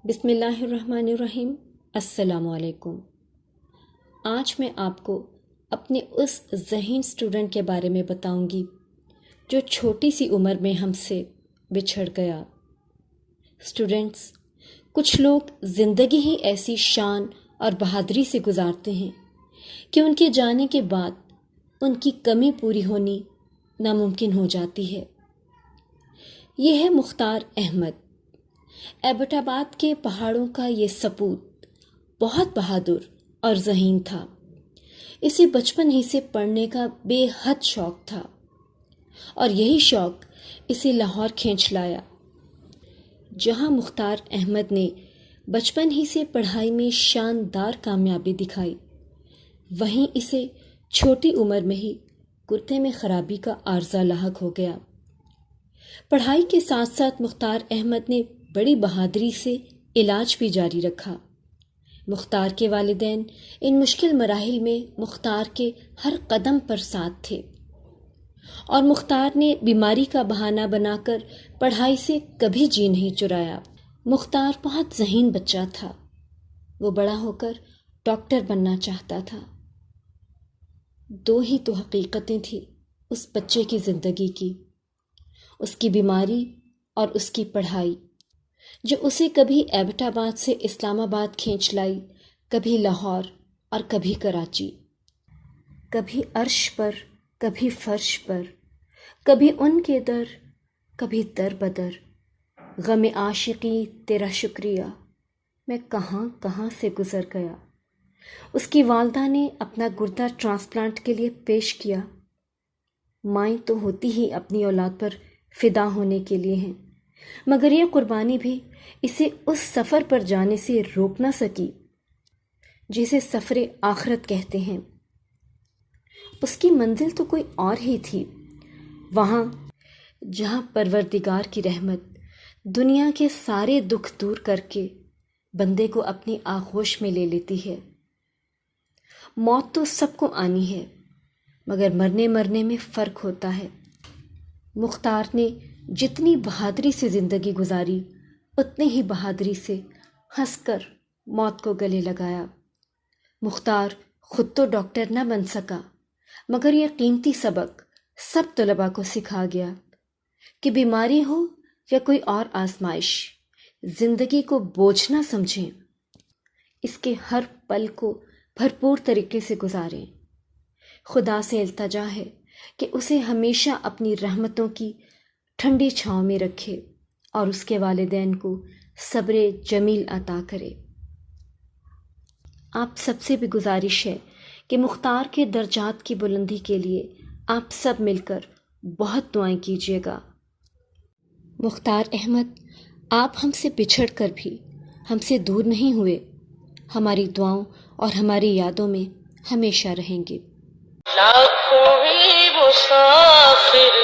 بسم اللہ الرحمن الرحیم۔ السلام علیکم۔ آج میں آپ کو اپنے اس ذہین اسٹوڈنٹ کے بارے میں بتاؤں گی جو چھوٹی سی عمر میں ہم سے بچھڑ گیا۔ اسٹوڈنٹس، کچھ لوگ زندگی ہی ایسی شان اور بہادری سے گزارتے ہیں کہ ان کے جانے کے بعد ان کی کمی پوری ہونی ناممکن ہو جاتی ہے۔ یہ ہے مختار احمد۔ ایبٹ آباد کے پہاڑوں کا یہ سپوت بہت بہادر اور ذہین تھا۔ اسے بچپن ہی سے پڑھنے کا بے حد شوق تھا اور یہی شوق اسے لاہور کھینچ لایا، جہاں مختار احمد نے بچپن ہی سے پڑھائی میں شاندار کامیابی دکھائی، وہیں اسے چھوٹی عمر میں ہی گردے میں خرابی کا عارضہ لاحق ہو گیا۔ پڑھائی کے ساتھ ساتھ مختار احمد نے بڑی بہادری سے علاج بھی جاری رکھا۔ مختار کے والدین ان مشکل مراحل میں مختار کے ہر قدم پر ساتھ تھے اور مختار نے بیماری کا بہانہ بنا کر پڑھائی سے کبھی جی نہیں چرایا۔ مختار بہت ذہین بچہ تھا۔ وہ بڑا ہو کر ڈاکٹر بننا چاہتا تھا۔ دو ہی تو حقیقتیں تھیں اس بچے کی زندگی کی، اس کی بیماری اور اس کی پڑھائی، جو اسے کبھی ایبٹ آباد سے اسلام آباد کھینچ لائی، کبھی لاہور اور کبھی کراچی، کبھی عرش پر کبھی فرش پر، کبھی ان کے در کبھی در بدر۔ غم عاشقی تیرا شکریہ، میں کہاں کہاں سے گزر گیا۔ اس کی والدہ نے اپنا گردہ ٹرانسپلانٹ کے لیے پیش کیا۔ مائیں تو ہوتی ہی اپنی اولاد پر فدا ہونے کے لیے ہیں، مگر یہ قربانی بھی اسے اس سفر پر جانے سے روک نہ سکی جسے سفر آخرت کہتے ہیں۔ اس کی منزل تو کوئی اور ہی تھی، وہاں جہاں پروردگار کی رحمت دنیا کے سارے دکھ دور کر کے بندے کو اپنی آغوش میں لے لیتی ہے۔ موت تو سب کو آنی ہے، مگر مرنے میں فرق ہوتا ہے۔ مختار نے جتنی بہادری سے زندگی گزاری، اتنی ہی بہادری سے ہنس کر موت کو گلے لگایا۔ مختار خود تو ڈاکٹر نہ بن سکا، مگر یہ قیمتی سبق سب طلباء کو سکھا گیا کہ بیماری ہو یا کوئی اور آزمائش، زندگی کو بوجھ نہ سمجھیں، اس کے ہر پل کو بھرپور طریقے سے گزاریں۔ خدا سے التجا ہے کہ اسے ہمیشہ اپنی رحمتوں کی ٹھنڈی چھاؤں میں رکھے اور اس کے والدین کو صبر جمیل عطا کرے۔ آپ سب سے بھی گزارش ہے کہ مختار کے درجات کی بلندی کے لیے آپ سب مل کر بہت دعائیں کیجیے گا۔ مختار احمد، آپ ہم سے بچھڑ کر بھی ہم سے دور نہیں ہوئے، ہماری دعاؤں اور ہماری یادوں میں ہمیشہ رہیں گے۔ لاکھوں ہی مسافر